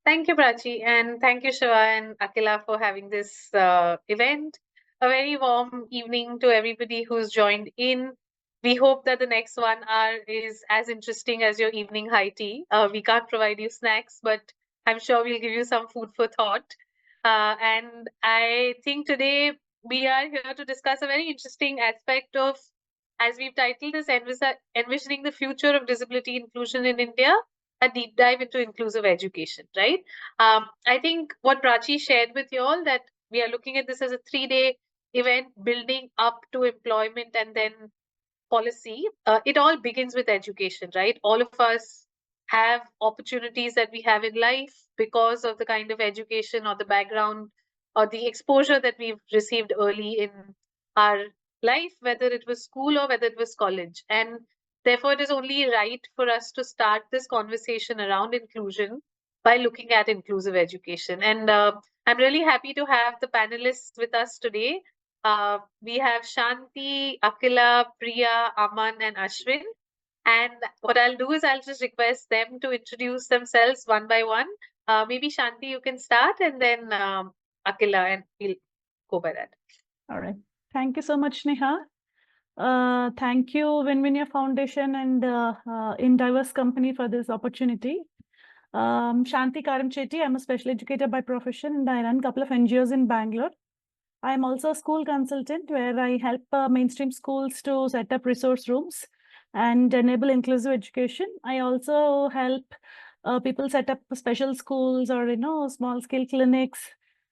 Thank you, Prachi, and thank you, Shiva and Akila, for having this event. A very warm evening to everybody who's joined in. We hope that the next 1 hour is as interesting as your evening high tea. We can't provide you snacks, but I'm sure we'll give you some food for thought. And I think today we are here to discuss a very interesting aspect of, as we've titled this, Envisioning the Future of Disability Inclusion in India, a deep dive into inclusive education, right? I think what Prachi shared with you all, that we are looking at this as a 3-day event building up to employment and then policy. It all begins with education, right? All of us have opportunities that we have in life because of the kind of education or the background or the exposure that we've received early in our life, whether it was school or whether it was college. And therefore, it is only right for us to start this conversation around inclusion by looking at inclusive education. And I'm really happy to have the panelists with us today. We have Santhi, Akila, Priya, Aman, and Ashwin. And what I'll do is I'll just request them to introduce themselves one by one. Maybe Santhi, you can start, and then Akila, and we'll go by that. All right. Thank you so much, Neha. Thank you, WinVinaya Foundation and In Diverse Company for this opportunity. Shanti Karamcheti, I'm a special educator by profession, and I run a couple of NGOs in Bangalore. I'm also a school consultant where I help mainstream schools to set up resource rooms and enable inclusive education. I also help people set up special schools or, small scale clinics.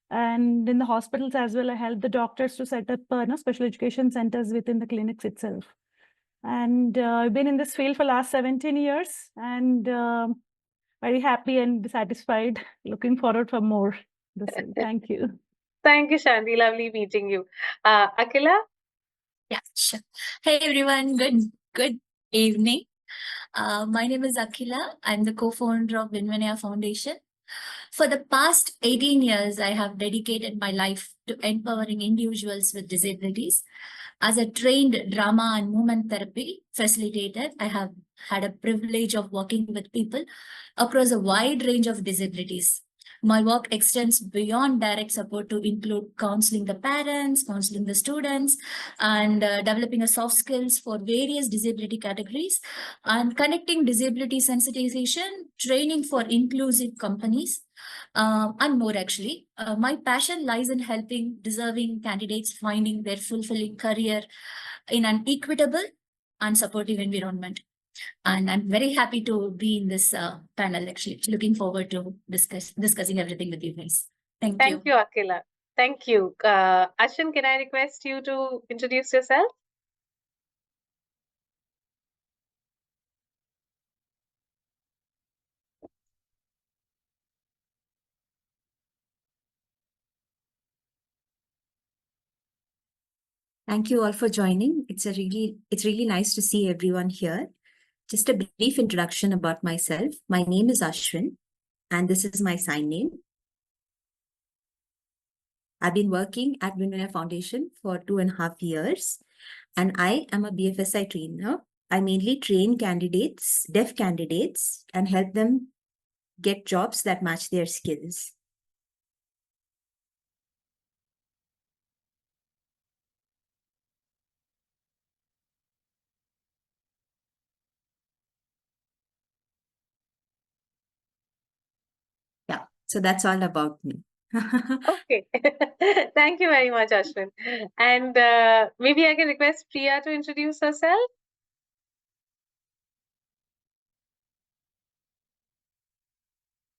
And in the hospitals as well, I help the doctors to set up special education centers within the clinics itself. And I've been in this field for the last 17 years and very happy and satisfied, looking forward for more. Thank you. Thank you, Shanti. Lovely meeting you. Akila? Yeah, sure. Hey, everyone. Good evening. My name is Akila. I'm the co-founder of WinVinaya Foundation. For the past 18 years, I have dedicated my life to empowering individuals with disabilities. As a trained drama and movement therapy facilitator, I have had a privilege of working with people across a wide range of disabilities. My work extends beyond direct support to include counseling the parents, counseling the students, and developing a soft skills for various disability categories, and connecting disability sensitization, training for inclusive companies, and more actually. My passion lies in helping deserving candidates finding their fulfilling career in an equitable and supportive environment. And I'm very happy to be in this panel, actually. Looking forward to discussing everything with you guys. Thank you. Thank you, Akila. Thank you. Ashwin, can I request you to introduce yourself? Thank you all for joining. It's really nice to see everyone here. Just a brief introduction about myself. My name is Ashwin, and this is my sign name. I've been working at WinVinaya Foundation for 2.5 years, and I am a BFSI trainer. I mainly train candidates, deaf candidates, and help them get jobs that match their skills. So that's all about me. Okay. Thank you very much, Ashwin. And maybe I can request Priya to introduce herself.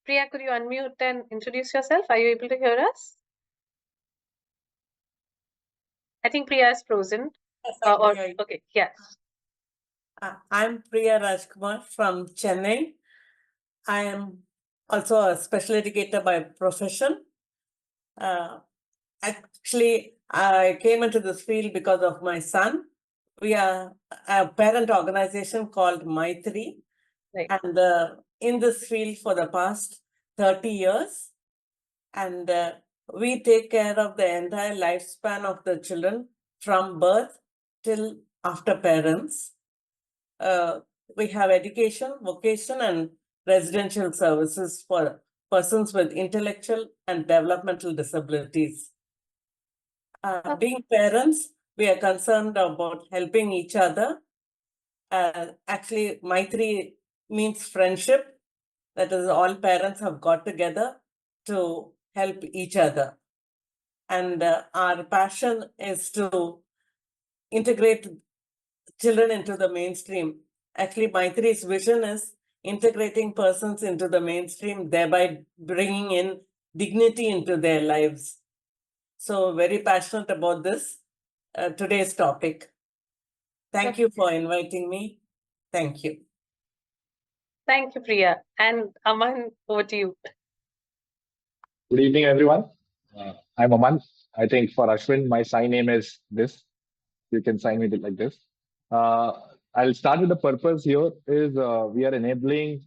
Priya, could you unmute and introduce yourself? Are you able to hear us? I think Priya is frozen. Yes, okay, yes. I'm Priya Rajkumar from Chennai. I am also a special educator by profession. Actually, I came into this field because of my son. We are a parent organization called Maithree. Right. And in this field for the past 30 years. And we take care of the entire lifespan of the children from birth till after parents. We have education, vocation, and residential services for persons with intellectual and developmental disabilities. Being parents, we are concerned about helping each other. Actually, Maithree means friendship. That is, all parents have got together to help each other. And our passion is to integrate children into the mainstream. Actually, Maithree's vision is integrating persons into the mainstream, thereby bringing in dignity into their lives. So very passionate about this, today's topic. Thank you for inviting me. Thank you. Thank you, Priya. And Aman, over to you. Good evening, everyone. I'm Aman. I think for Ashwin, my sign name is this. You can sign me like this. I'll start with the purpose here is we are enabling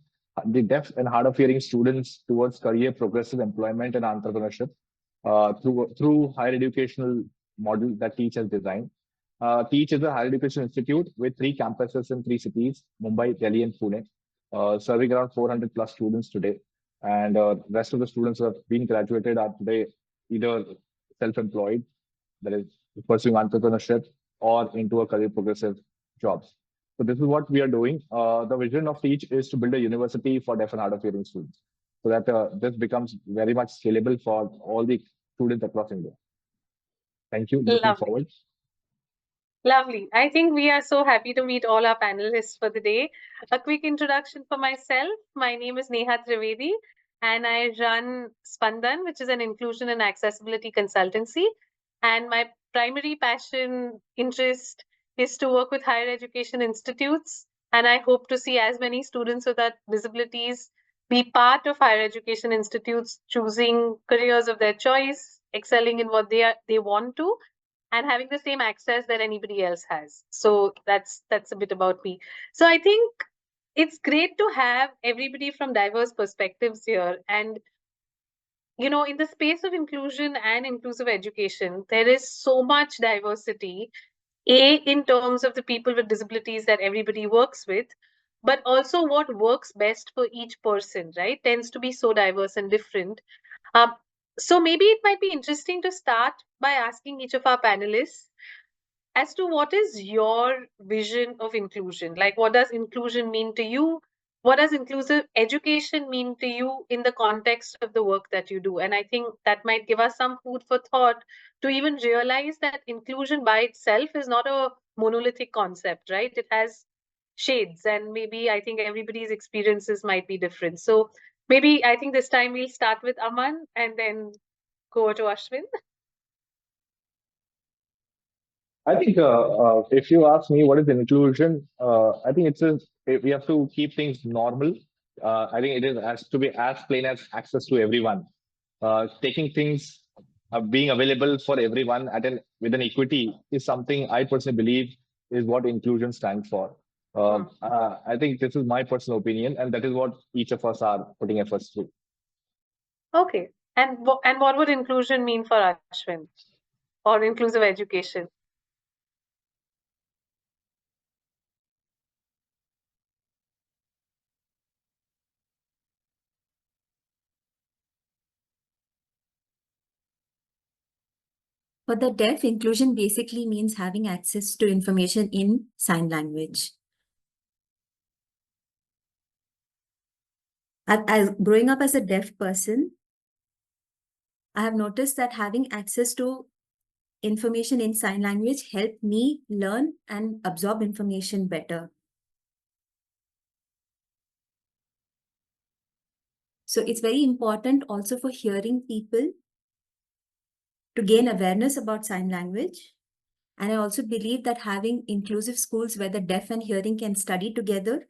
the deaf and hard of hearing students towards career progressive employment and entrepreneurship through higher educational model that Teach has designed. Teach is a higher education institute with 3 campuses in 3 cities, Mumbai, Delhi, and Pune, serving around 400 plus students today. And rest of the students who have been graduated are today either self-employed, that is pursuing entrepreneurship, or into a career progressive jobs. So this is what we are doing. The vision of Teach is to build a university for deaf and hard of hearing students, so that this becomes very much scalable for all the students across India. Thank you. Looking forward. Lovely. I think we are so happy to meet all our panelists for the day. A quick introduction for myself. My name is Neha Trivedi, and I run Spandan, which is an inclusion and accessibility consultancy. And my primary passion, interest is to work with higher education institutes. And I hope to see as many students with disabilities be part of higher education institutes, choosing careers of their choice, excelling in what they want to, and having the same access that anybody else has. So that's a bit about me. So I think it's great to have everybody from diverse perspectives here. And, you know, in the space of inclusion and inclusive education, there is so much diversity, in terms of the people with disabilities that everybody works with, but also what works best for each person, right? Tends to be so diverse and different. So maybe it might be interesting to start by asking each of our panelists as to what is your vision of inclusion? Like, what does inclusion mean to you? What does inclusive education mean to you in the context of the work that you do? And I think that might give us some food for thought to even realize that inclusion by itself is not a monolithic concept, right? It has shades, and maybe I think everybody's experiences might be different. So maybe I think this time we'll start with Aman and then go to Ashwin. I think if you ask me what is inclusion, I think we have to keep things normal. I think it has to be as plain as access to everyone. Taking things being available for everyone with an equity is something I personally believe is what inclusion stands for. I think this is my personal opinion, and that is what each of us are putting efforts through. Okay. And what would inclusion mean for Ashwin, or inclusive education? For the deaf, inclusion basically means having access to information in sign language. Growing up as a deaf person, I have noticed that having access to information in sign language helped me learn and absorb information better. So it's very important also for hearing people to gain awareness about sign language. And I also believe that having inclusive schools where the deaf and hearing can study together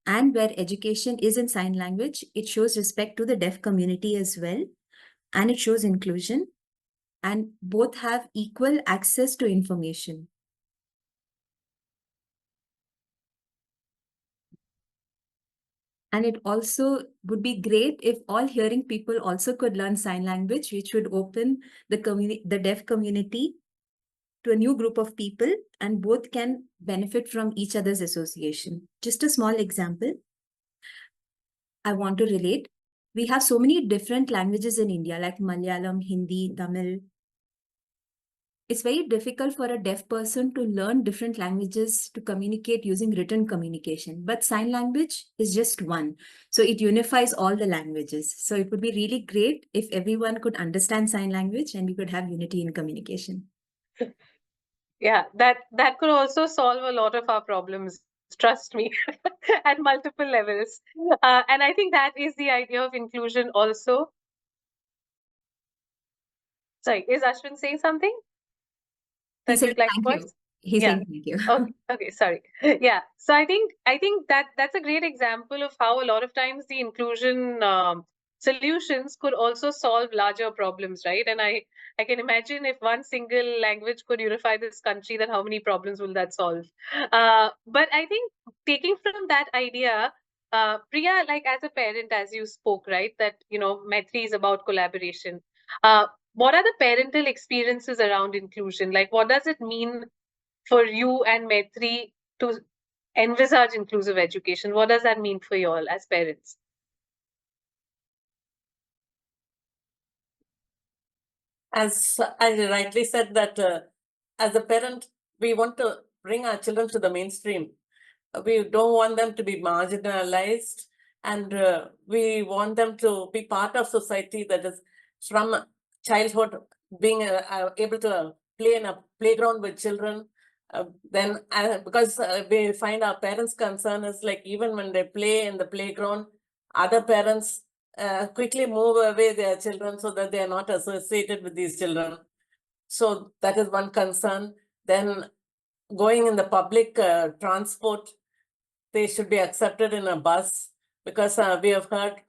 and where education is in sign language, it shows respect to the deaf community as well. And it shows inclusion, and both have equal access to information. And it also would be great if all hearing people also could learn sign language, which would open the deaf community to a new group of people, and both can benefit from each other's association. Just a small example I want to relate. we have so many different languages in India, like Malayalam, Hindi, Tamil. It's very difficult for a deaf person to learn different languages to communicate using written communication. But sign language is just one. So it unifies all the languages. So it would be really great if everyone could understand sign language and we could have unity in communication. Yeah, that could also solve a lot of our problems, trust me, at multiple levels. And I think that is the idea of inclusion also. Sorry, is Ashwin saying something He that said you'd like to thank voice? you. He's Yeah. saying thank you. Okay, sorry. Yeah, so I think that's a great example of how a lot of times the inclusion solutions could also solve larger problems, right? And I can imagine if one single language could unify this country, then how many problems will that solve? But I think taking from that idea, Priya, like as a parent, as you spoke, right, that Maithree is about collaboration. What are the parental experiences around inclusion? Like, what does it mean for you and Maithree to envisage inclusive education? What does that mean for you all as parents? As I rightly said that as a parent, we want to bring our children to the mainstream. We don't want them to be marginalized, and we want them to be part of society, that is from childhood, being able to play in a playground with children. Then because we find our parents' concern is like even when they play in the playground, other parents quickly move away their children so that they are not associated with these children. So that is one concern. Then going in the public transport, they should be accepted in a bus, because we have heard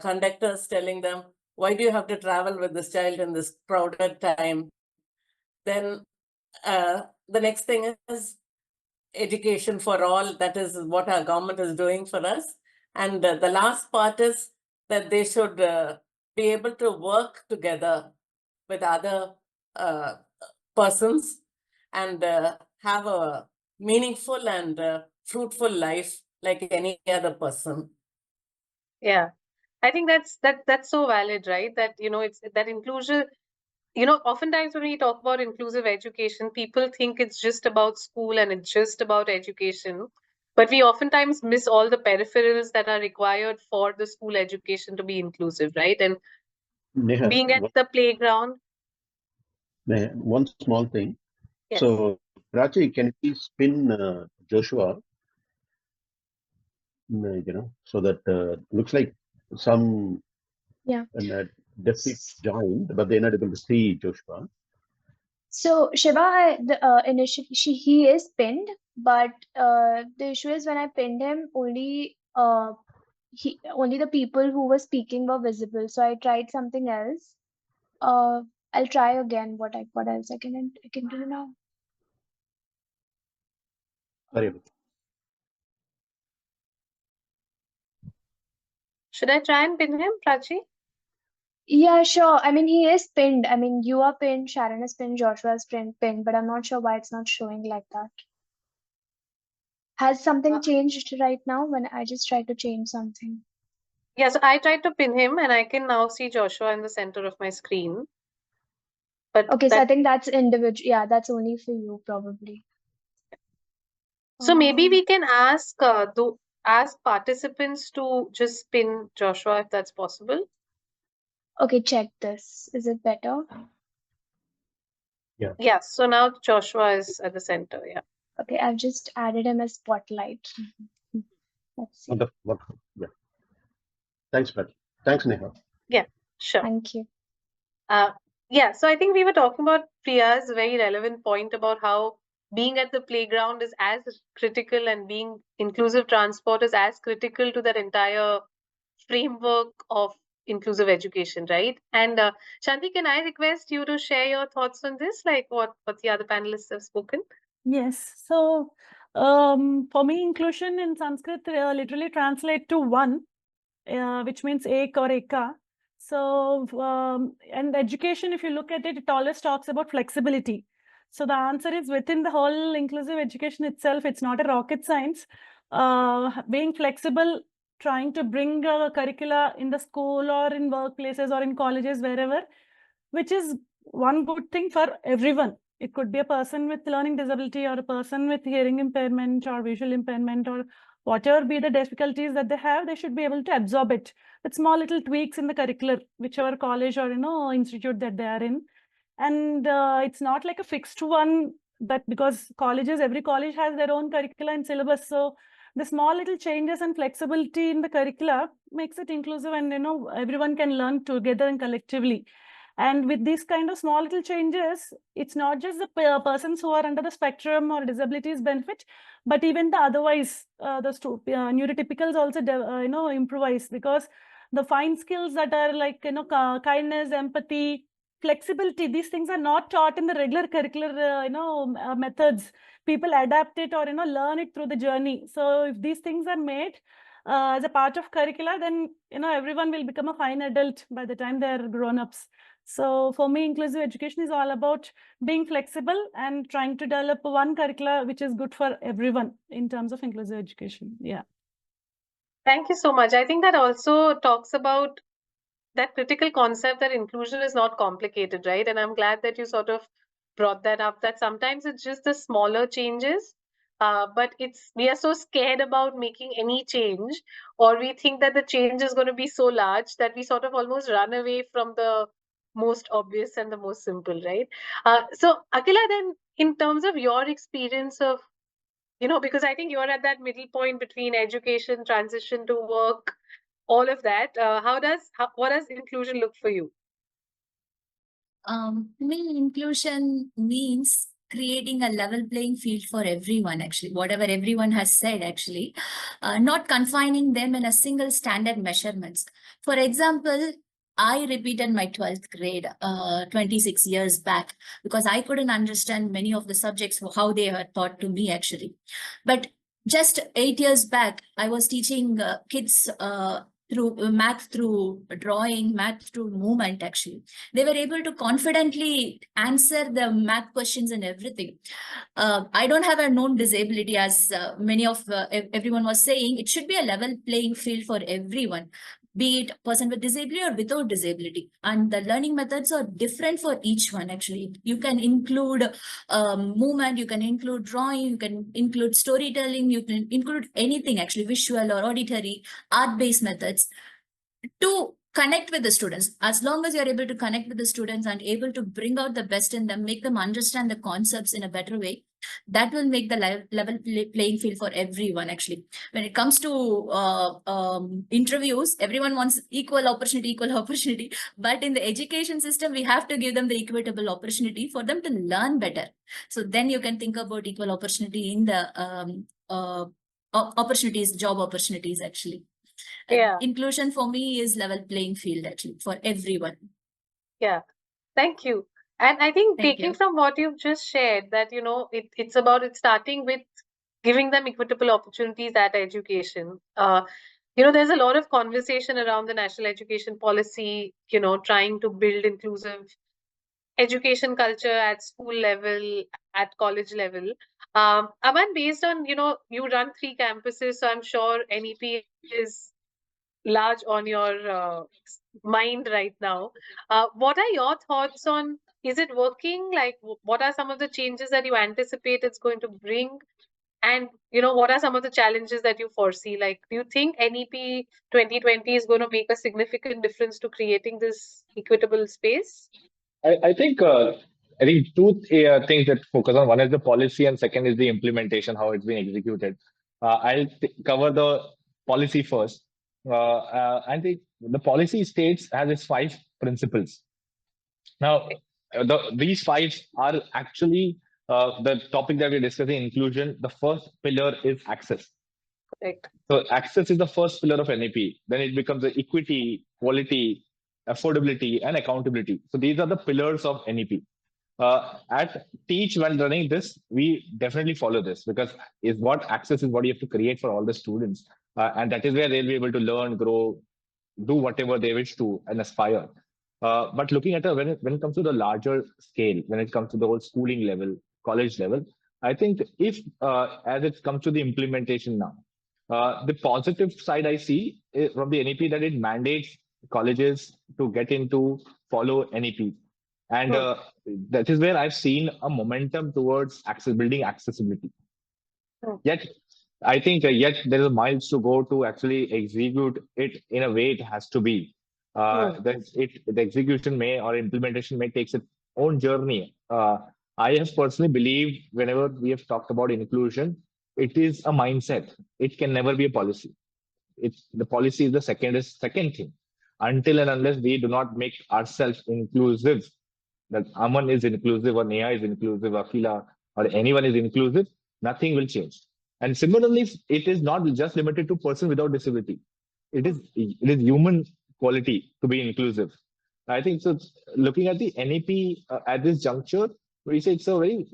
conductors telling them, why do you have to travel with this child in this crowded time? Then the next thing is education for all. That is what our government is doing for us. And the last part is that they should be able to work together with other persons and have a meaningful and fruitful life like any other person. Yeah, I think that's so valid, right? That it's that inclusion. Oftentimes when we talk about inclusive education, people think it's just about school and it's just about education. But we oftentimes miss all the peripherals that are required for the school education to be inclusive, right? And Neha, being at the playground. Neha, one small thing. Yes. So, Prachi, can you please spin Joshua? So that looks like some deficit joined, but they're not able to see Joshua. So Shiva, initially he is pinned, but the issue is when I pinned him, only the people who were speaking were visible. So I tried something else. I'll try again. What else I can do now? Sorry. Should I try and pin him, Prachi? Yeah, sure. I mean, he is pinned. I mean, you are pinned, Sharon is pinned, Joshua is pinned, but I'm not sure why it's not showing like that. Has something changed right now when I just tried to change something? Yes, I tried to pin him and I can now see Joshua in the center of my screen. But Okay, so I think that's individual. Yeah, that's only for you probably. So maybe we can ask participants to just pin Joshua if that's possible. Okay, check this. Is it better? Yeah. Yeah, so now Joshua is at the center. Yeah. Okay, I've just added him as spotlight. Let's see. Wonderful. Yeah. Thanks, Prachi. Thanks, Neha. Yeah, sure. Thank you. Yeah, so I think we were talking about Priya's very relevant point about how being at the playground is as critical and being inclusive transport is as critical to that entire framework of inclusive education, right? And Shanti, can I request you to share your thoughts on this, like what the other panelists have spoken? Yes. So for me, inclusion in Sanskrit literally translate to one, which means ek or eka. So, and education, if you look at it, it always talks about flexibility. So the answer is within the whole inclusive education itself. It's not a rocket science. Being flexible trying to bring a curricula in the school or in workplaces or in colleges, wherever, which is one good thing for everyone. It could be a person with learning disability or a person with hearing impairment or visual impairment or whatever be the difficulties that they have, they should be able to absorb it with small little tweaks in the curricular, whichever college or institute that they are in. And it's not like a fixed one, that because every college has their own curricula and syllabus. So the small little changes and flexibility in the curricula makes it inclusive, and everyone can learn together and collectively. And with these kind of small little changes, it's not just the persons who are under the spectrum or disabilities benefit, but even the otherwise, the neurotypicals also improvise, because the fine skills that are like kindness, empathy, flexibility, these things are not taught in the regular curricular methods. People adapt it or learn it through the journey. So if these things are made as a part of curricula, then everyone will become a fine adult by the time they're grown-ups. So for me, inclusive education is all about being flexible and trying to develop one curricula which is good for everyone in terms of inclusive education. Yeah. Thank you so much. I think that also talks about that critical concept that inclusion is not complicated, right? And I'm glad that you sort of brought that up, that sometimes it's just the smaller changes, but we are so scared about making any change, or we think that the change is going to be so large that we sort of almost run away from the most obvious and the most simple, right? So Akila, then in terms of your experience of, because I think you're at that middle point between education, transition to work, all of that. What does inclusion look for you? To me, inclusion means creating a level playing field for everyone, actually, whatever everyone has said, actually, not confining them in a single standard measurements. For example, I repeated my 12th grade 26 years back because I couldn't understand many of the subjects, how they were taught to me, actually. But just 8 years back, I was teaching kids through math, through drawing, math through movement, actually. They were able to confidently answer the math questions and everything. I don't have a known disability, as many of everyone was saying. It should be a level playing field for everyone, be it person with disability or without disability. And the learning methods are different for each one, actually. You can include movement, you can include drawing, you can include storytelling, you can include anything, actually, visual or auditory, art-based methods to connect with the students. As long as you're able to connect with the students and able to bring out the best in them, make them understand the concepts in a better way, that will make the level playing field for everyone, actually. When it comes to interviews, everyone wants equal opportunity. But in the education system, we have to give them the equitable opportunity for them to learn better. So then you can think about equal opportunity in the opportunities, job opportunities, actually. Yeah. Inclusion for me is level playing field, actually, for everyone. Yeah. Thank you. And I think Thank taking you. from what you've just shared, that, it's about it starting with giving them equitable opportunities at education. There's a lot of conversation around the national education policy, trying to build inclusive education culture at school level, at college level. Aman, based on, you run 3 campuses, so I'm sure NEP is large on your mind right now. What are your thoughts on, is it working? Like, what are some of the changes that you anticipate it's going to bring? And, what are some of the challenges that you foresee? Like, do you think NEP 2020 is going to make a significant difference to creating this equitable space? I think two things that focus on. One is the policy, and second is the implementation, how it's been executed. I'll cover the policy first. I think the policy states has its 5 principles. Now, these 5 are actually the topic that we're discussing, inclusion. The first pillar is access. Correct. So access is the first pillar of NEP. Then it becomes the equity, quality, affordability, and accountability. So these are the pillars of NEP. At Teach, when running this, we definitely follow this, because access is what you have to create for all the students. And that is where they'll be able to learn, grow, do whatever they wish to and aspire. But looking at when it comes to the larger scale, when it comes to the whole schooling level, college level, I think if as it comes to the implementation now, The positive side I see from the NEP that it mandates colleges to get into follow NEP. And that is where I've seen a momentum towards building accessibility. Yet, I think yet there is miles to go to actually execute it in a way it has to be. The execution may or implementation may take its own journey. I have personally believed whenever we have talked about inclusion, it is a mindset. It can never be a policy. The policy is the second thing. Until and unless we do not make ourselves inclusive, that Aman is inclusive or Neha is inclusive, Akila or anyone is inclusive, nothing will change. And similarly, it is not just limited to person without disability. It is human quality to be inclusive. I think so. Looking at the NEP at this juncture, we say it's a very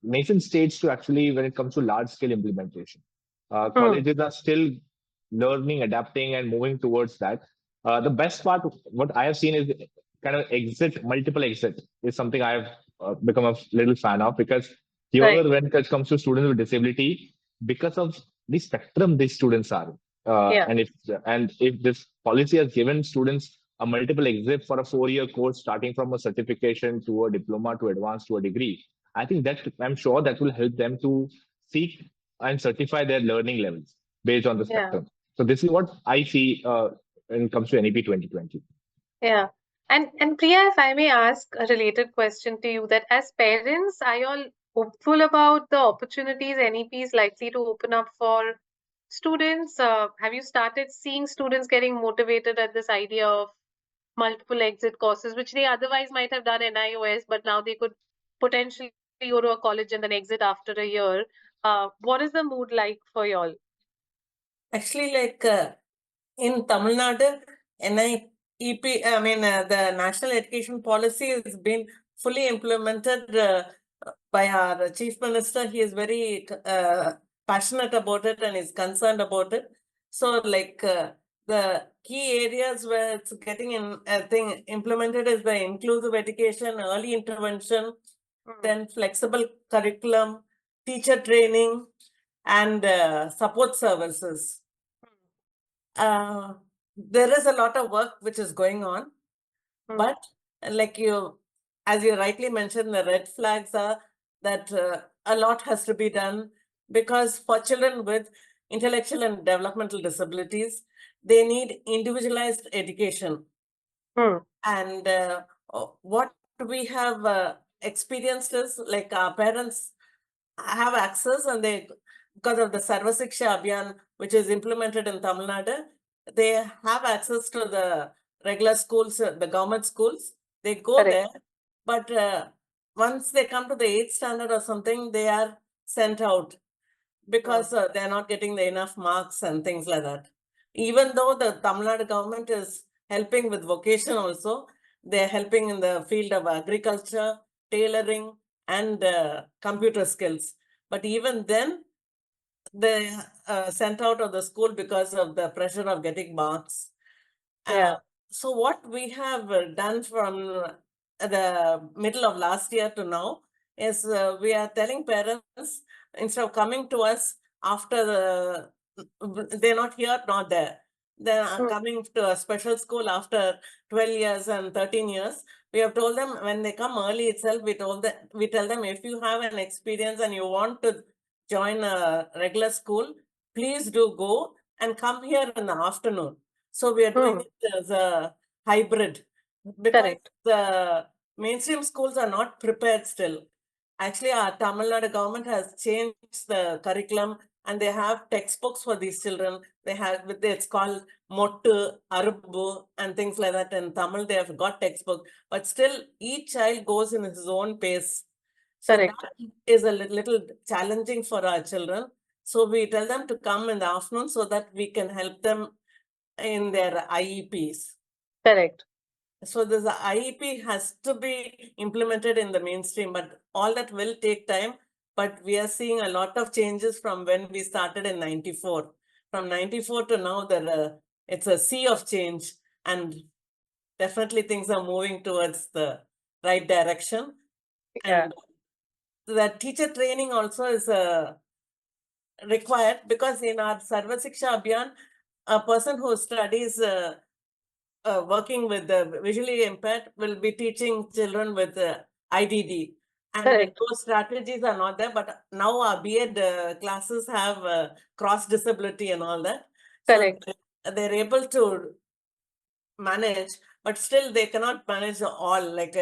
nascent stage to actually when it comes to large scale implementation. Colleges are still learning, adapting, and moving towards that. The best part, what I have seen is kind of multiple exit is something I have become a little fan of, because here, when it comes to students with disability, because of the spectrum these students are, and if this policy has given students a multiple exit for a 4-year course, starting from a certification to a diploma to advanced to a degree, I think that I'm sure that will help them to seek and certify their learning levels based on the spectrum. So this is what I see when it comes to NEP 2020. Yeah. And Priya, if I may ask a related question to you, that as parents, are you all hopeful about the opportunities NEP is likely to open up for students? Have you started seeing students getting motivated at this idea of multiple exit courses, which they otherwise might have done NIOS, but now they could potentially go to a college and then exit after a year? What is the mood like for y'all? Actually, like in Tamil Nadu, NIEP, the National Education Policy has been fully implemented by our Chief Minister. He is very passionate about it and is concerned about it. So, like the key areas where it's getting implemented is the inclusive education, early intervention, then flexible curriculum, teacher training, and support services. There is a lot of work which is going on, but like as you rightly mentioned, the red flags are that a lot has to be done, because for children with intellectual and developmental disabilities, they need individualized education. And what we have experienced is, like, our parents have access, and they, because of the Sarva Shiksha Abhiyan, which is implemented in Tamil Nadu, they have access to the regular schools, the government schools. They go there, but once they come to the 8th standard or something, they are sent out because they're not getting the enough marks and things like that. Even though the Tamil Nadu government is helping with vocation also, they're helping in the field of agriculture, tailoring, and computer skills. But even then, they sent out of the school because of the pressure of getting marks. So what we have done from the middle of last year to now is we are telling parents, instead of coming to us after they're not here, not there, they are coming to a special school after 12 years and 13 years. We have told them, when they come early itself, we tell them, if you have an experience and you want to join a regular school, please do go and come here in the afternoon. So we are doing it as a hybrid, because the mainstream schools are not prepared still. Actually, our Tamil Nadu government has changed the curriculum, and they have textbooks for these children. They have, it's called Mottu, Arubbu, and things like that. In Tamil, they have got textbook, but still each child goes in his own pace. So that is a little challenging for our children. So we tell them to come in the afternoon so that we can help them in their IEPs. Correct. So this IEP has to be implemented in the mainstream, but all that will take time. But we are seeing a lot of changes from when we started in 94. From 94 to now, it's a sea of change, and definitely things are moving towards the right direction. And the teacher training also is required, because in our Sarva Siksha Abhiyan, a person who studies working with the visually impaired will be teaching children with IDD. And Correct. those strategies are not there, but now our B.Ed classes have cross disability and all that. Correct. So they're able to manage, but still they cannot manage all, like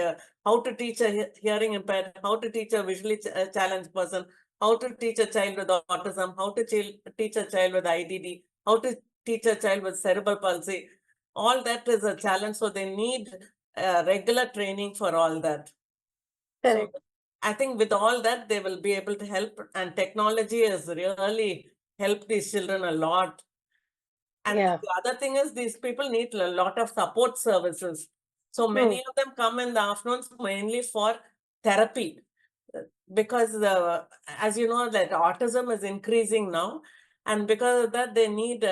how to teach a hearing impaired, how to teach a visually challenged person, how to teach a child with autism, how to teach a child with IDD, how to teach a child with cerebral palsy. All that is a challenge, so they need regular training for all that. Correct. So I think with all that, they will be able to help, and technology has really helped these children a lot. And Yeah. the other thing is, these people need a lot of support services. So many of them come in the afternoons mainly for therapy, because as you know, that autism is increasing now, and because of that, they need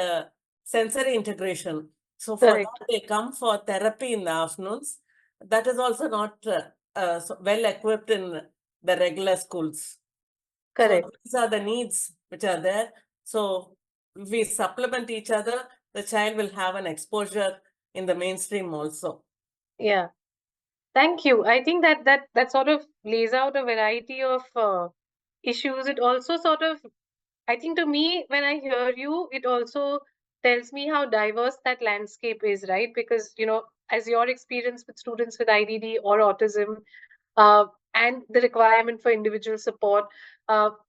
sensory integration. So for Correct. that, they come for therapy in the afternoons. That is also not so well equipped in the regular schools. Correct. So these are the needs which are there. So if we supplement each other, the child will have an exposure in the mainstream also. Yeah. Thank you. I think that sort of lays out a variety of issues. It also sort of, I think to me, when I hear you, it also tells me how diverse that landscape is, right? Because, as your experience with students with IDD or autism, uh, and the requirement for individual support,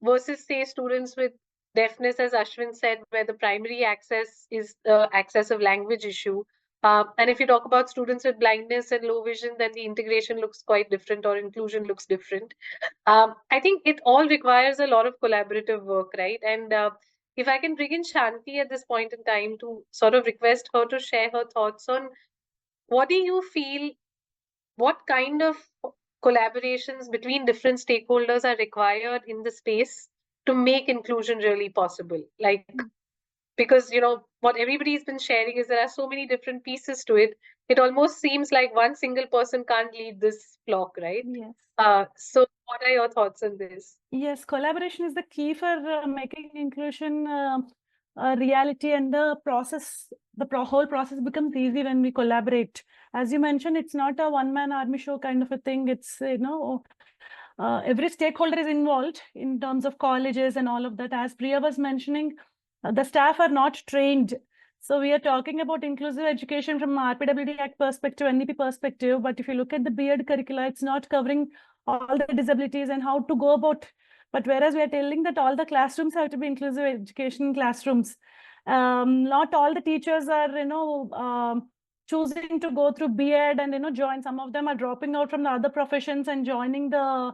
versus, say, students with deafness, as Ashwin said, where the primary access is the access of language issue. And if you talk about students with blindness and low vision, then the integration looks quite different, or inclusion looks different. I think it all requires a lot of collaborative work, right? And if I can bring in Shanti at this point in time to sort of request her to share her thoughts on what do you feel, what kind of collaborations between different stakeholders are required in the space to make inclusion really possible? Like, because what everybody's been sharing is there are so many different pieces to it. It almost seems like one single person can't lead this flock, right? Yes. So what are your thoughts on this? Yes, collaboration is the key for making inclusion a reality, and the process, whole process becomes easy when we collaborate. As you mentioned, it's not a one-man army show kind of a thing. It's, every stakeholder is involved in terms of colleges and all of that. As Priya was mentioning, the staff are not trained. So we are talking about inclusive education from RPWD Act perspective, NEP perspective. But if you look at the B.Ed curricula, it's not covering all the disabilities and how to go about. But whereas we are telling that all the classrooms have to be inclusive education classrooms, not all the teachers are, choosing to go through B.Ed and, join. Some of them are dropping out from the other professions and joining the,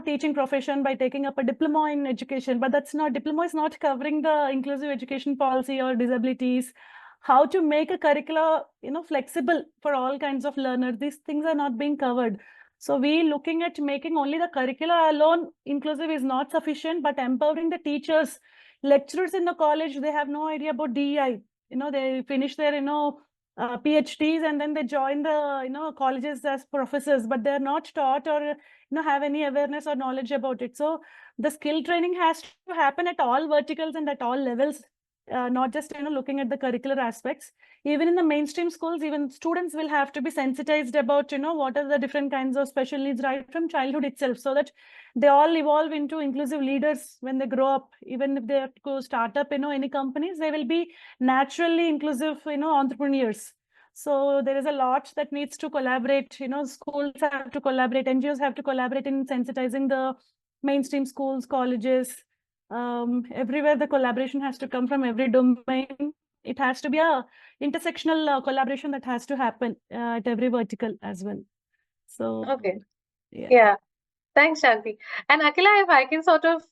teaching profession by taking up a diploma in education. But diploma is not covering the inclusive education policy or disabilities. How to make a curricula, flexible for all kinds of learners. These things are not being covered. So we looking at making only the curricula alone inclusive is not sufficient, but empowering the teachers, lecturers in the college, they have no idea about DEI. They finish their, PhDs, and then they join the, colleges as professors, but they're not taught or, have any awareness or knowledge about it. So the skill training has to happen at all verticals and at all levels, not just, looking at the curricular aspects. Even in the mainstream schools, even students will have to be sensitized about, what are the different kinds of special needs right from childhood itself, so that they all evolve into inclusive leaders when they grow up. Even if they have to go start up, any companies, they will be naturally inclusive, entrepreneurs. So there is a lot that needs to collaborate. Schools have to collaborate, NGOs have to collaborate in sensitizing the mainstream schools, colleges. Everywhere the collaboration has to come from every domain. It has to be a intersectional collaboration that has to happen at every vertical as well. So, Okay. yeah. Yeah. Thanks, Shanti. And Akila, if I can sort of,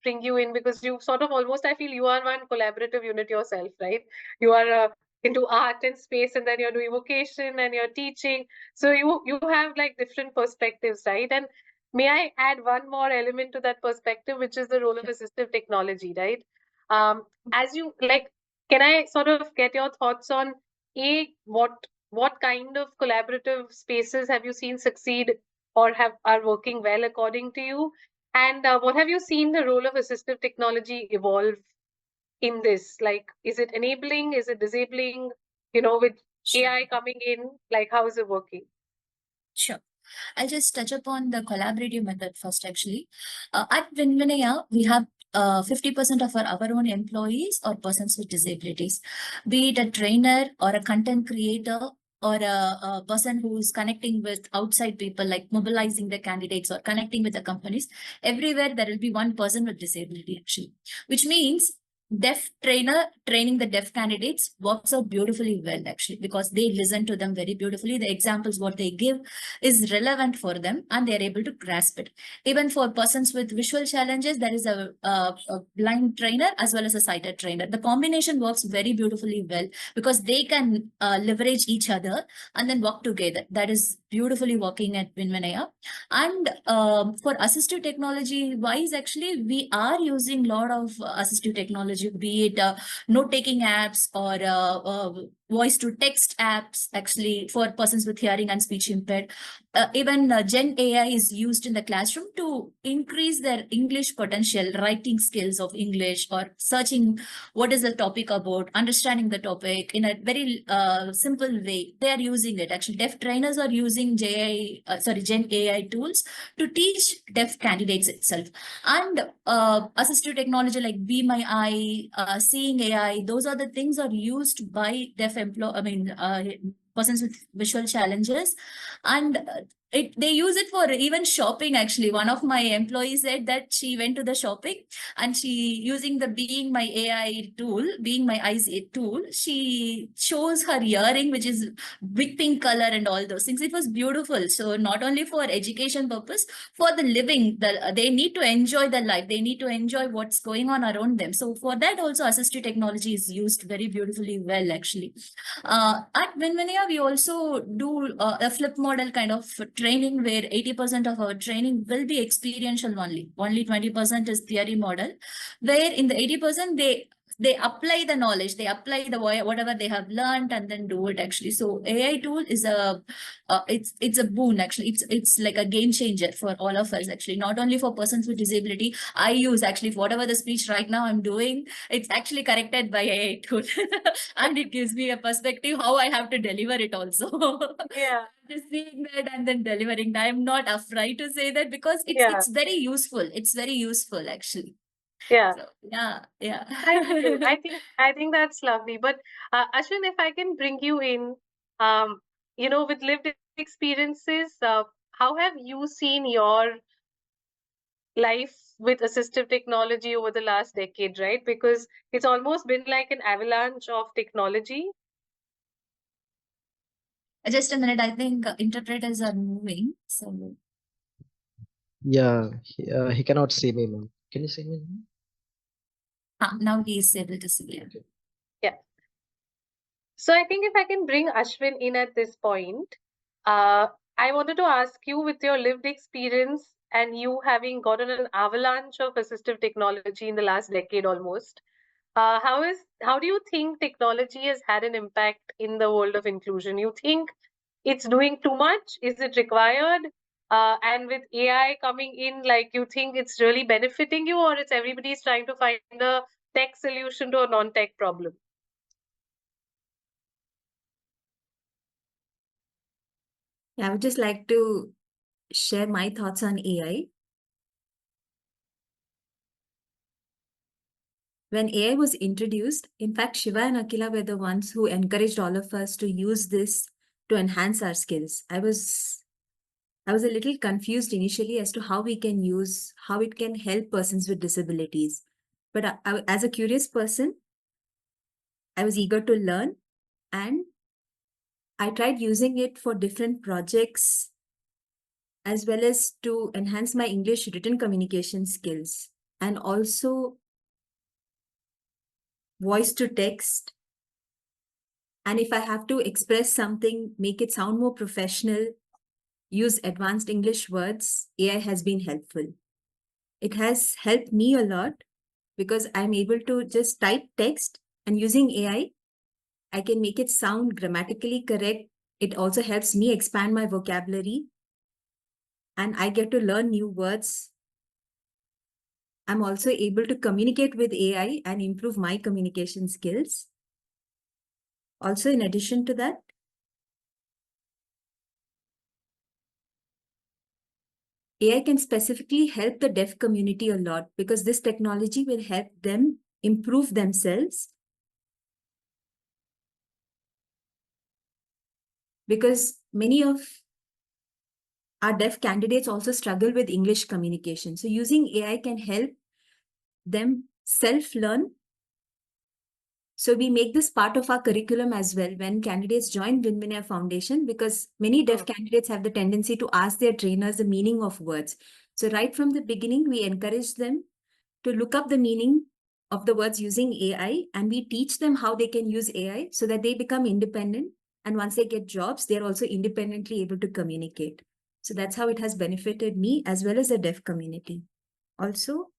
bring you in, because you sort of almost, I feel you are one collaborative unit yourself, right? You are into art and space, and then you're doing vocation and you're teaching. So you have like different perspectives, right? And may I add one more element to that perspective, which is the role of assistive technology, right? As you like, can I sort of get your thoughts on what kind of collaborative spaces have you seen succeed or are working well according to you? And what have you seen the role of assistive technology evolve in this? Like, is it enabling? Is it disabling? With Sure. AI coming in, like, how is it working? Sure. I'll just touch upon the collaborative method first, actually. At WinVinaya, we have 50% of our own employees or persons with disabilities, be it a trainer or a content creator or a person who's connecting with outside people, like mobilizing the candidates or connecting with the companies. Everywhere there will be one person with disability, actually, which means deaf trainer training the deaf candidates works out beautifully well, actually, because they listen to them very beautifully. The examples what they give is relevant for them and they are able to grasp it. Even for persons with visual challenges, there is a blind trainer as well as a sighted trainer. The combination works very beautifully well because they can leverage each other and then work together. That is beautifully working at WinVinaya. And for assistive technology wise, actually, we are using a lot of assistive technology, be it note-taking apps or voice to text apps, actually, for persons with hearing and speech impaired. Even Gen AI is used in the classroom to increase their English potential, writing skills of English, or searching what is the topic about, understanding the topic in a very simple way. They are using it. Actually, deaf trainers are using Gen AI tools to teach deaf candidates itself. And assistive technology like Be My Eye, Seeing AI, those are the things are used by deaf persons with visual challenges. And they use it for even shopping, actually. One of my employees said that she went to the shopping and she, using the Being My AI tool, Being My Eyes tool, she shows her earring, which is big pink color and all those things. It was beautiful. So not only for education purpose, for the living, they need to enjoy the life. They need to enjoy what's going on around them. So for that also, assistive technology is used very beautifully well, actually. At WinVinaya, we also do a flip model kind of training where 80% of our training will be experiential only. Only 20% is theory model, where in the 80% they apply the knowledge, they apply the whatever they have learned and then do it, actually. So AI tool is it's a boon, actually. It's like a game changer for all of us, actually, not only for persons with disability. I use, actually, whatever the speech right now I'm doing, it's actually corrected by AI tool. And it gives me a perspective how I have to deliver it also. Yeah. Just seeing that and then delivering that. I'm not afraid to say that because it's very useful. It's very useful, actually. Yeah. So, yeah. I think that's lovely. But Ashwin, if I can bring you in, with lived experiences, how have you seen your life with assistive technology over the last decade, right? Because it's almost been like an avalanche of technology. Just a minute. I think interpreters are moving. So Yeah, he cannot see me, ma'am. Can you see me? now he is able to see it. Yeah. So I think if I can bring Ashwin in at this point, I wanted to ask you, with your lived experience and you having gotten an avalanche of assistive technology in the last decade almost, how do you think technology has had an impact in the world of inclusion? You think it's doing too much? Is it required? And with AI coming in, like, you think it's really benefiting you, or it's everybody's trying to find a tech solution to a non-tech problem? I would just like to share my thoughts on AI. When AI was introduced, in fact, Shiva and Akila were the ones who encouraged all of us to use this to enhance our skills. I was a little confused initially as to how it can help persons with disabilities. But as a curious person, I was eager to learn, and I tried using it for different projects as well as to enhance my English written communication skills, and also voice to text. And if I have to express something, make it sound more professional, use advanced English words, AI has been helpful. It has helped me a lot because I'm able to just type text, and using AI, I can make it sound grammatically correct. It also helps me expand my vocabulary, and I get to learn new words I'm also able to communicate with AI and improve my communication skills. Also, in addition to that, AI can specifically help the deaf community a lot because this technology will help them improve themselves. Because many of our deaf candidates also struggle with English communication. So using AI can help them self-learn. So we make this part of our curriculum as well when candidates join WinVinaya Foundation, because many deaf candidates have the tendency to ask their trainers the meaning of words. So right from the beginning, we encourage them to look up the meaning of the words using AI, and we teach them how they can use AI so that they become independent. And once they get jobs, they're also independently able to communicate. So that's how it has benefited me as well as the deaf community. Also,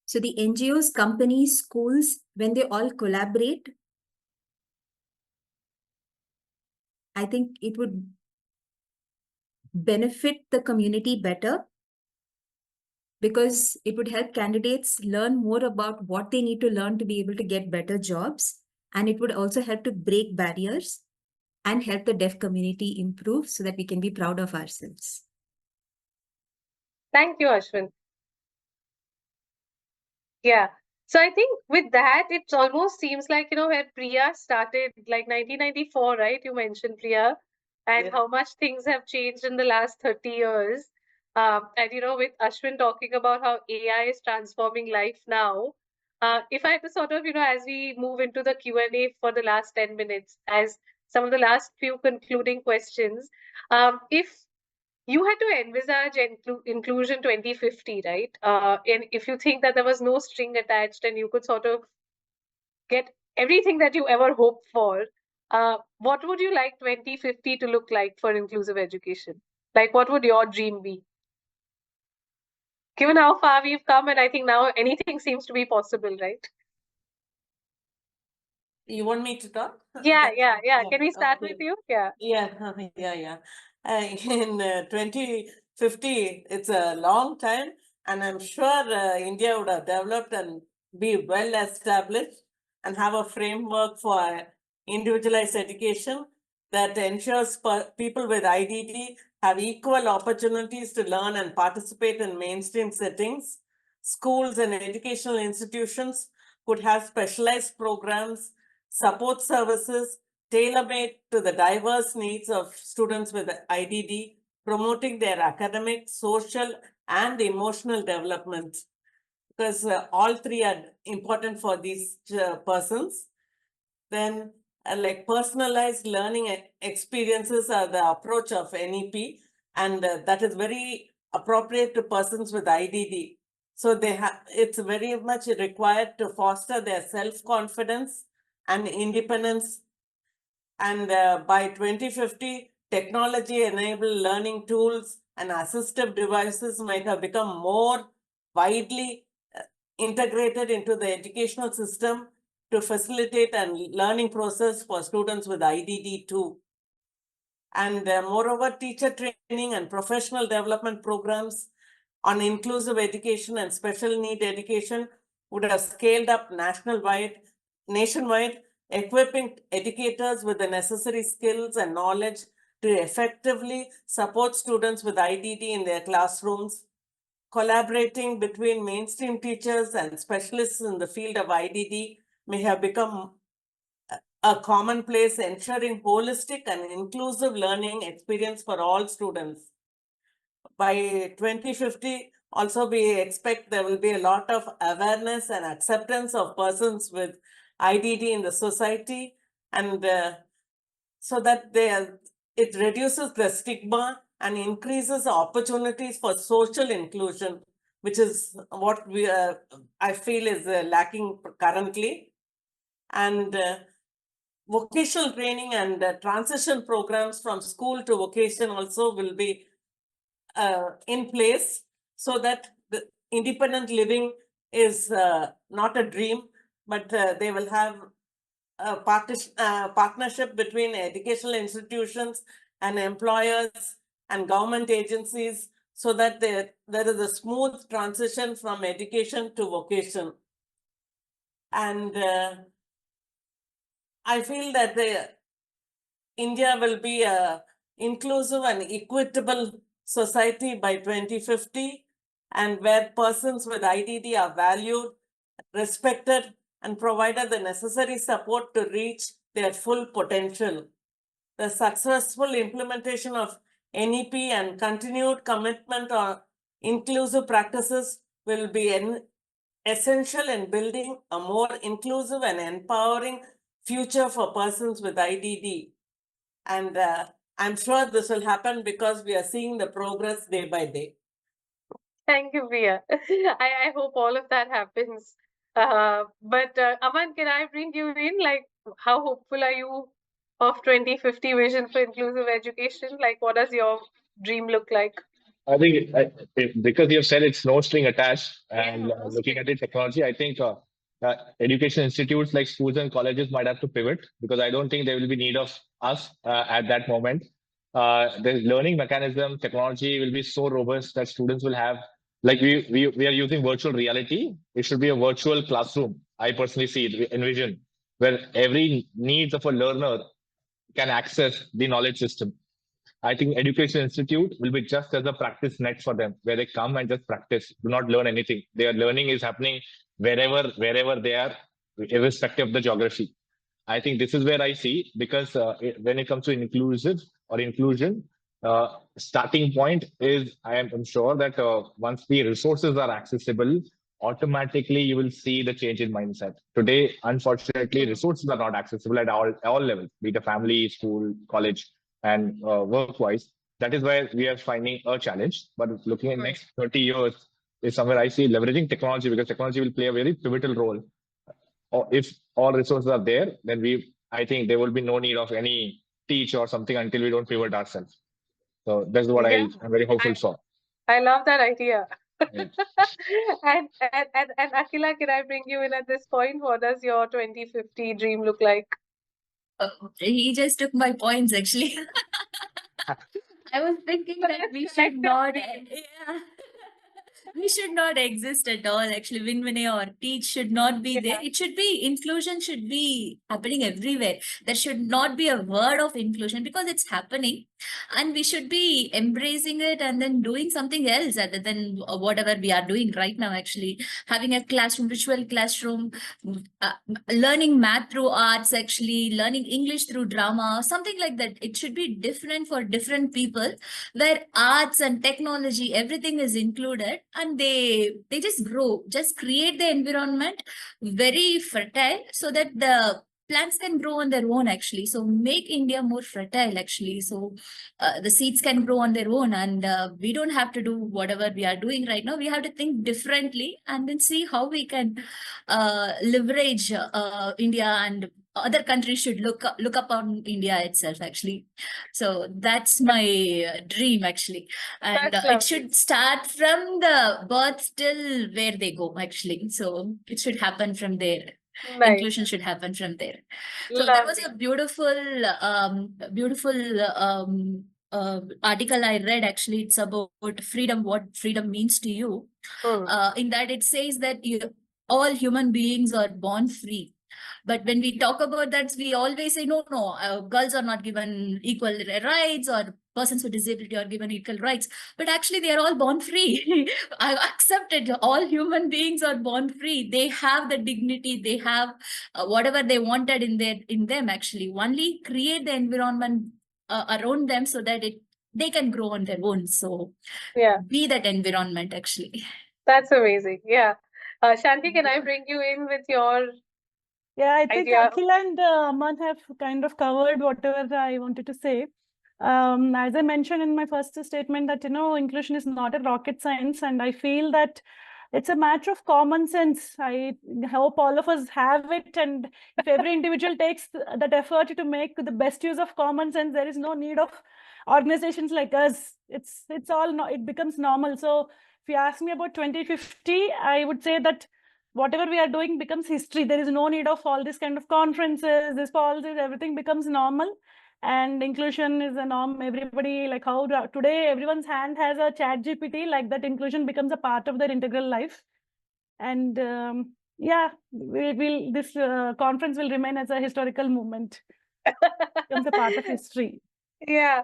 so the NGOs, companies, schools, when they all collaborate, I think it would benefit the community better, because it would help candidates learn more about what they need to learn to be able to get better jobs. And it would also help to break barriers and help the deaf community improve so that we can be proud of ourselves. Thank you, Ashwin. Yeah. So I think with that, it almost seems like, where Priya started, like 1994, right? You mentioned Priya, and Yeah. how much things have changed in the last 30 years. And, with Ashwin talking about how AI is transforming life now, if I had to sort of, as we move into the Q&A for the last 10 minutes, as some of the last few concluding questions, if you had to envisage inclusion 2050, right? And if you think that there was no string attached and you could sort of get everything that you ever hoped for, what would you like 2050 to look like for inclusive education? Like, what would your dream be? Given how far we've come, and I think now anything seems to be possible, right? You want me to talk? Yeah. Yeah, Can we start okay. with you? Yeah. Yeah. In 2050, it's a long time, and I'm sure India would have developed and be well established and have a framework for individualized education that ensures people with IDD have equal opportunities to learn and participate in mainstream settings. Schools and educational institutions could have specialized programs, support services tailor-made to the diverse needs of students with IDD, promoting their academic, social, and emotional development. Because all three are important for these persons. Then, like personalized learning experiences are the approach of NEP, and that is very appropriate to persons with IDD. So it's very much required to foster their self-confidence and independence. And by 2050, technology-enabled learning tools and assistive devices might have become more widely integrated into the educational system to facilitate a learning process for students with IDD too. And moreover, teacher training and professional development programs on inclusive education and special need education would have scaled up nationwide, equipping educators with the necessary skills and knowledge to effectively support students with IDD in their classrooms. Collaborating between mainstream teachers and specialists in the field of IDD may have become a commonplace, ensuring holistic and inclusive learning experience for all students. By 2050, also we expect there will be a lot of awareness and acceptance of persons with IDD in the society, and so that it reduces the stigma and increases opportunities for social inclusion, which is what I feel is lacking currently. And vocational training and transition programs from school to vocation also will be in place, so that the independent living is not a dream, but they will have partnership between educational institutions and employers and government agencies so that there is a smooth transition from education to vocation. And I feel that India will be a inclusive and equitable society by 2050, and where persons with IDD are valued, respected, and provided the necessary support to reach their full potential. The successful implementation of NEP and continued commitment on inclusive practices will be essential in building a more inclusive and empowering future for persons with IDD. And I'm sure this will happen because we are seeing the progress day by day. Thank you, Priya. I hope all of that happens. But Aman, can I bring you in? Like, how hopeful are you of 2050 vision for inclusive education? Like, what does your dream look like? I think because you have said it's no string attached, and Yeah, no looking string. at the technology, I think education institutes like schools and colleges might have to pivot, because I don't think there will be need of us at that moment. The learning mechanism, technology will be so robust that students will have, like we are using virtual reality. It should be a virtual classroom. I personally see it, envision, where every needs of a learner can access the knowledge system. I think Education Institute will be just as a practice net for them, where they come and just practice, do not learn anything. Their learning is happening wherever they are, irrespective of the geography. I think this is where I see, because when it comes to inclusive or inclusion, starting point is I'm sure that once the resources are accessible, automatically you will see the change in mindset. Today, unfortunately, resources are not accessible at all levels, be it a family, school, college, and work-wise. That is why we are finding a challenge. But looking at next 30 years is somewhere I see leveraging technology, because technology will play a very pivotal role. Or if all resources are there, then I think there will be no need of any teach or something until we don't pivot ourselves. So that's what Yeah, I'm very hopeful for. I love that idea. Yeah. And Akila, can I bring you in at this point? What does your 2050 dream look like? He just took my points actually. I was thinking that we should not. Yeah. We should not exist at all. Actually, WinVinaya or teach should not be there. It should be inclusion should be happening everywhere. There should not be a word of inclusion because it's happening, and we should be embracing it and then doing something else other than whatever we are doing right now. Actually, having a classroom, virtual classroom, learning math through arts, actually learning English through drama, something like that. It should be different for different people, where arts and technology, everything is included, and they just grow, just create the environment very fertile so that the plants can grow on their own actually. So make India more fertile actually. So the seeds can grow on their own, and we don't have to do whatever we are doing right now. We have to think differently and then see how we can leverage India, and other countries should look up on India itself actually. So that's my dream actually, and it should start from the birth till where they go actually. So it should happen from there. Nice. Inclusion should happen from there. So there was a beautiful article I read actually. It's about freedom, what freedom means to you. In that it says that all human beings are born free. But when we talk about that, we always say, no, girls are not given equal rights, or persons with disability are given equal rights. But actually, they are all born free. I accept it. All human beings are born free. They have the dignity. They have whatever they wanted in them, actually. Only create the environment around them so that they can grow on their own. So be that environment, actually. That's amazing. Yeah. Shanti, can I bring you in with your I think idea? Akila and Aman have kind of covered whatever I wanted to say. As I mentioned in my first statement that, inclusion is not a rocket science, and I feel that it's a matter of common sense. I hope all of us have it, and if every individual takes that effort to make the best use of common sense, there is no need of organizations like us. It becomes normal. So if you ask me about 2050, I would say that whatever we are doing becomes history. There is no need of all this kind of conferences, this policies, everything becomes normal. And inclusion is a norm. Everybody, like how today everyone's hand has a chat GPT, like that inclusion becomes a part of their integral life. And yeah, this conference will remain as a historical movement. Becomes a part of history. Yeah.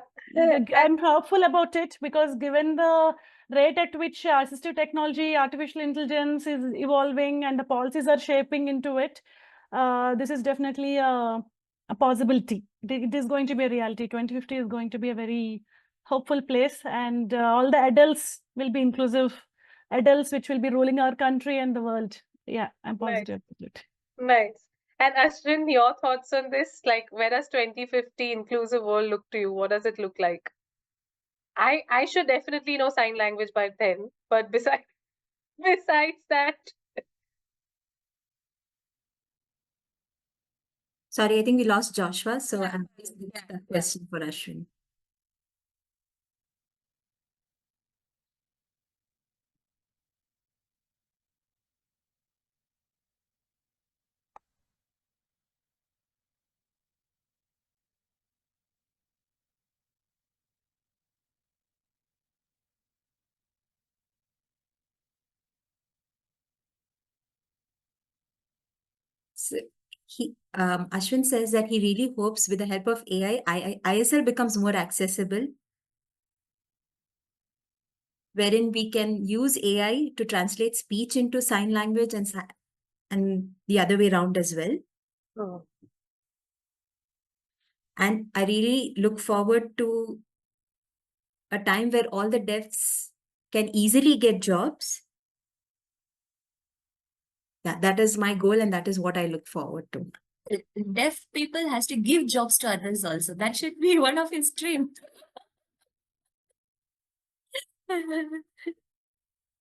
I'm hopeful about it because given the rate at which assistive technology, artificial intelligence is evolving and the policies are shaping into it, this is definitely a possibility. It is going to be a reality. 2050 is going to be a very hopeful place, and all the adults will be inclusive adults, which will be ruling our country and the world. Yeah, I'm positive about it. Nice. And Ashwin, your thoughts on this? Like, where does 2050 inclusive world look to you? What does it look like? I should definitely know sign language by then, but besides that, Sorry, I think we lost Joshua, so I'm asking that question for Ashwin. So Ashwin says that he really hopes with the help of AI, ISL becomes more accessible, wherein we can use AI to translate speech into sign language and the other way around as well. oh, And I really look forward to a time where all the deafs can easily get jobs. Yeah, that is my goal and that is what I look forward to. Deaf people has to give jobs to others also. That should be one of his dreams.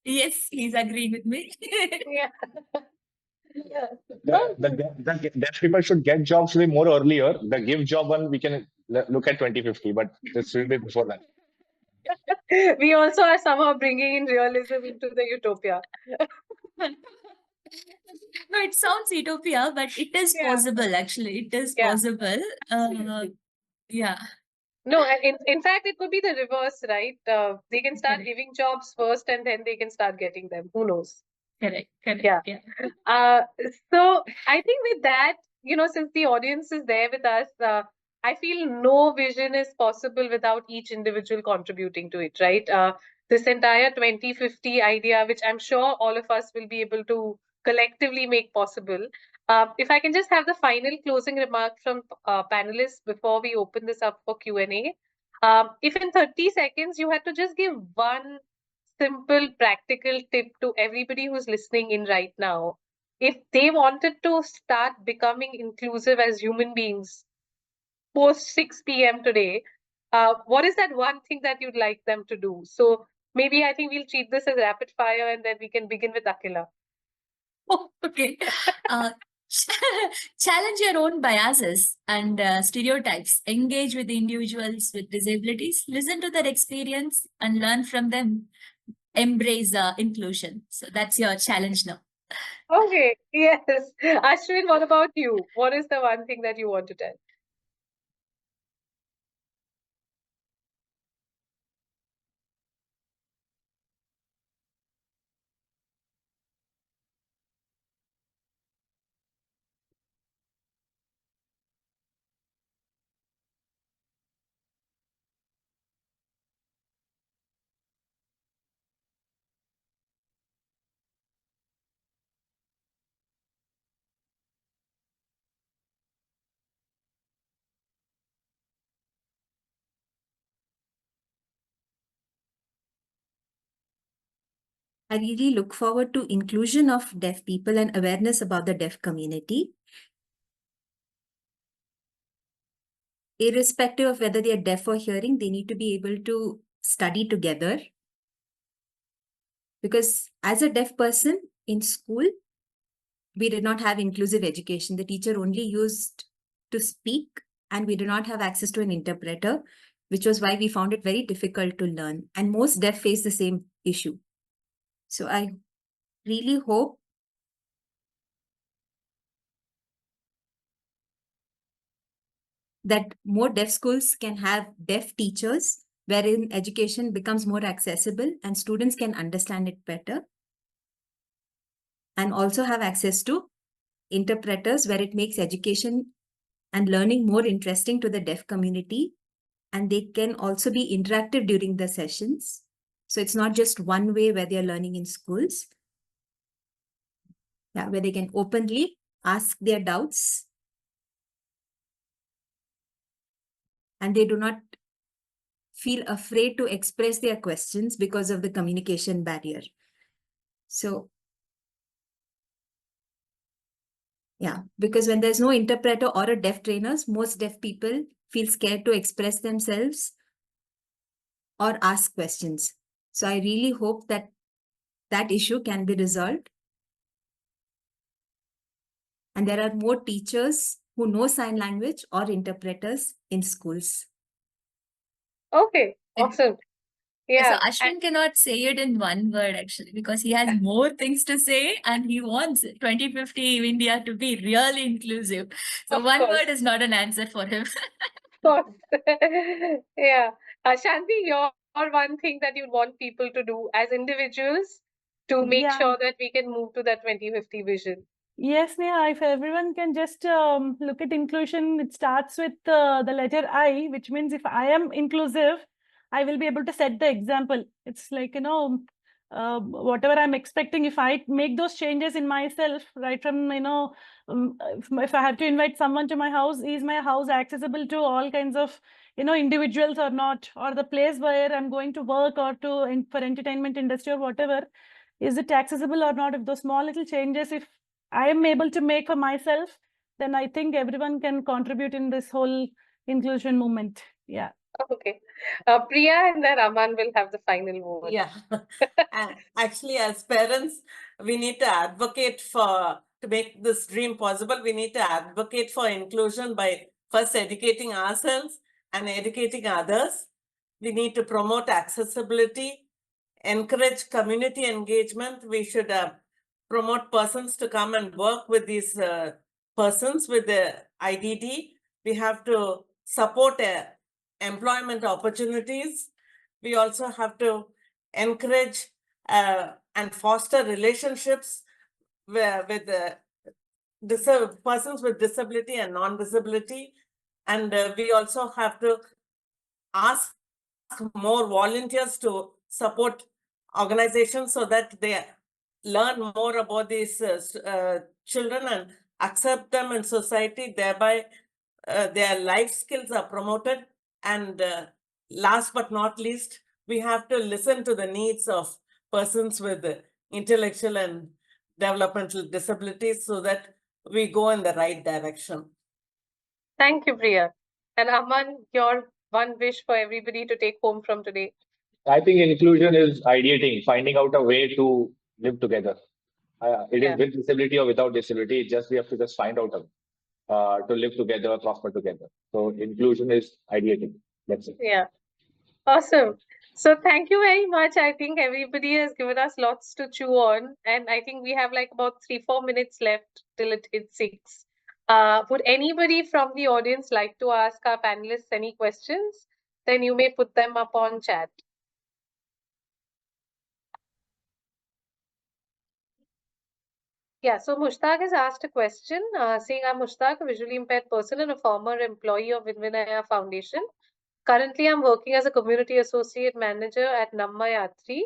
Yes, he's agreeing with me. yeah. Yeah. The deaf people should get jobs way more earlier. The give job one, we can look at 2050, but this will be before that. We also are somehow bringing in realism into the utopia. No, it sounds utopia, but it is Yeah. possible actually. It is Yeah. possible. Yeah. No, and in fact, it could be the reverse, right? They can start giving jobs first and then they can start getting them. Who knows? Correct. Yeah. So I think with that, since the audience is there with us, I feel no vision is possible without each individual contributing to it, right? This entire 2050 idea, which I'm sure all of us will be able to collectively make possible. If I can just have the final closing remark from panelists before we open this up for Q&A. If in 30 seconds you had to just give one simple practical tip to everybody who's listening in right now, if they wanted to start becoming inclusive as human beings post 6 p.m. today, what is that one thing that you'd like them to do? So maybe I think we'll treat this as rapid fire and then we can begin with Akila. Oh, okay. Challenge your own biases and stereotypes. Engage with individuals with disabilities. Listen to their experience and learn from them. Embrace inclusion. So that's your challenge now. Okay, yes. Ashwin, what about you? What is the one thing that you want to tell? I really look forward to inclusion of deaf people and awareness about the deaf community. Irrespective of whether they are deaf or hearing, they need to be able to study together. Because as a deaf person in school, we did not have inclusive education. The teacher only used to speak and we did not have access to an interpreter, which was why we found it very difficult to learn. And most deaf face the same issue. So I really hope that more deaf schools can have deaf teachers, wherein education becomes more accessible and students can understand it better. And also have access to interpreters, where it makes education and learning more interesting to the deaf community. And they can also be interactive during the sessions. So it's not just one way where they're learning in schools. Yeah, where they can openly ask their doubts. And they do not feel afraid to express their questions because of the communication barrier. So, yeah, because when there's no interpreter or a deaf trainers, most deaf people feel scared to express themselves or ask questions. So I really hope that that issue can be resolved. And there are more teachers who know sign language or interpreters in schools. Okay, awesome. Yeah. So Ashwin cannot say it in one word actually, because he has more things to say and he wants 2050 India to be really inclusive. So Of one course. word is not an answer for him. Of course. Yeah. Shanti, your one thing that you want people to do as individuals to make Yeah. sure that we can move to that 2050 vision. Yes, Neha, if everyone can just look at inclusion, it starts with the letter I, which means if I am inclusive, I will be able to set the example. It's like, whatever I'm expecting, if I make those changes in myself, right from, if I have to invite someone to my house, is my house accessible to all kinds of, individuals or not? Or the place where I'm going to work or for entertainment industry or whatever, is it accessible or not? If those small little changes, if I am able to make for myself, then I think everyone can contribute in this whole inclusion movement. Yeah. Okay. Priya and then Aman will have the final word. Yeah. Actually, as parents, we need to advocate to make this dream possible. We need to advocate for inclusion by first educating ourselves and educating others. We need to promote accessibility, encourage community engagement. We should promote persons to come and work with these persons with the IDD. We have to support employment opportunities. We also have to encourage and foster relationships with persons with disability and non-disability. And we also have to ask more volunteers to support organizations so that they learn more about these children and accept them in society. Thereby, their life skills are promoted. And last but not least, we have to listen to the needs of persons with intellectual and developmental disabilities so that we go in the right direction. Thank you, Priya. And Aman, your one wish for everybody to take home from today. I think inclusion is ideating, finding out a way to live together. It is with disability or without disability. We have to just find out a way to live together, prosper together. So inclusion is ideating. That's it. Yeah. Awesome. So thank you very much. I think everybody has given us lots to chew on. And I think we have like about 3-4 minutes left till it hits 6. Would anybody from the audience like to ask our panelists any questions? Then you may put them up on chat. Yeah, so Mushtaq has asked a question saying, I'm Mushtaq, a visually impaired person and a former employee of WinVinaya Foundation. Currently, I'm working as a community associate manager at Maithree.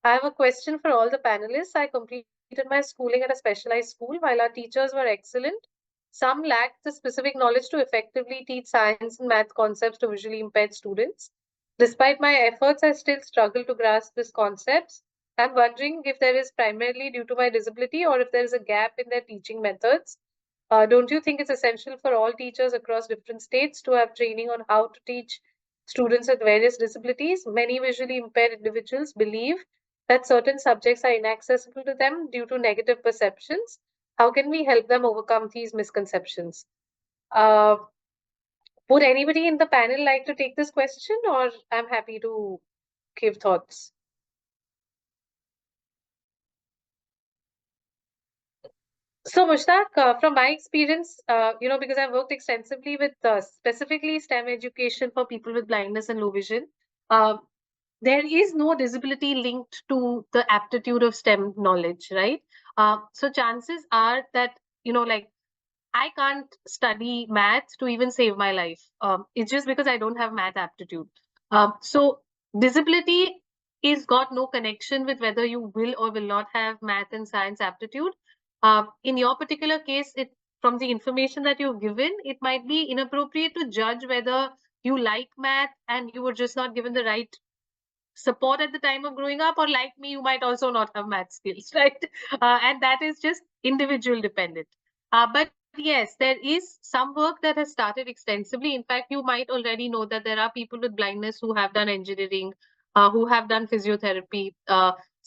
I have a question for all the panelists. I completed my schooling at a specialized school. While our teachers were excellent, some lacked the specific knowledge to effectively teach science and math concepts to visually impaired students. Despite my efforts, I still struggle to grasp these concepts. I'm wondering if there is primarily due to my disability or if there is a gap in their teaching methods. Don't you think it's essential for all teachers across different states to have training on how to teach students with various disabilities? Many visually impaired individuals believe that certain subjects are inaccessible to them due to negative perceptions. How can we help them overcome these misconceptions? Would anybody in the panel like to take this question, or I'm happy to give thoughts? So, Mushtaq, from my experience, because I've worked extensively with specifically STEM education for people with blindness and low vision, there is no disability linked to the aptitude of STEM knowledge, right? So chances are that, like I can't study math to even save my life. It's just because I don't have math aptitude. So disability is got no connection with whether you will or will not have math and science aptitude. In your particular case, from the information that you've given, it might be inappropriate to judge whether you like math and you were just not given the right support at the time of growing up, or like me, you might also not have math skills, right? And that is just individual dependent. But yes, there is some work that has started extensively. In fact, you might already know that there are people with blindness who have done engineering, who have done physiotherapy.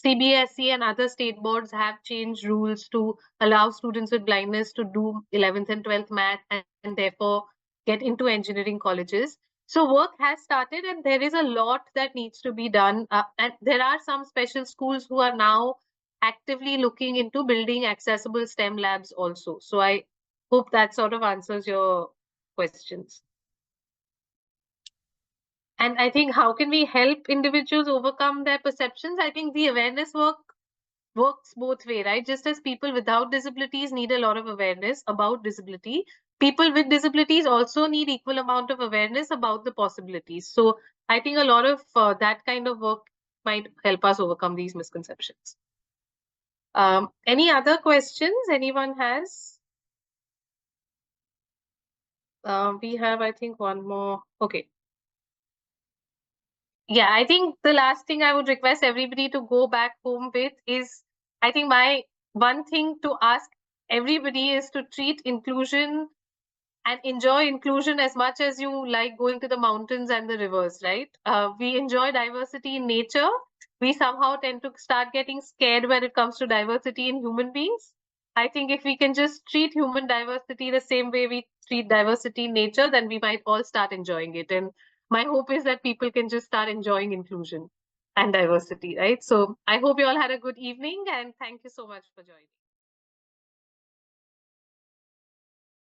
CBSE and other state boards have changed rules to allow students with blindness to do 11th and 12th math and therefore get into engineering colleges. So work has started and there is a lot that needs to be done. And there are some special schools who are now actively looking into building accessible STEM labs also. So I hope that sort of answers your questions. And I think how can we help individuals overcome their perceptions? I think the awareness work works both way, right? Just as people without disabilities need a lot of awareness about disability, people with disabilities also need equal amount of awareness about the possibilities. So I think a lot of that kind of work might help us overcome these misconceptions. Any other questions anyone has? We have, I think, one more. Okay. Yeah, I think the last thing I would request everybody to go back home with is, I think my one thing to ask everybody is to treat inclusion and enjoy inclusion as much as you like going to the mountains and the rivers, right? We enjoy diversity in nature. We somehow tend to start getting scared when it comes to diversity in human beings. I think if we can just treat human diversity the same way we treat diversity in nature, then we might all start enjoying it. And my hope is that people can just start enjoying inclusion and diversity, right? So I hope you all had a good evening and thank you so much for joining.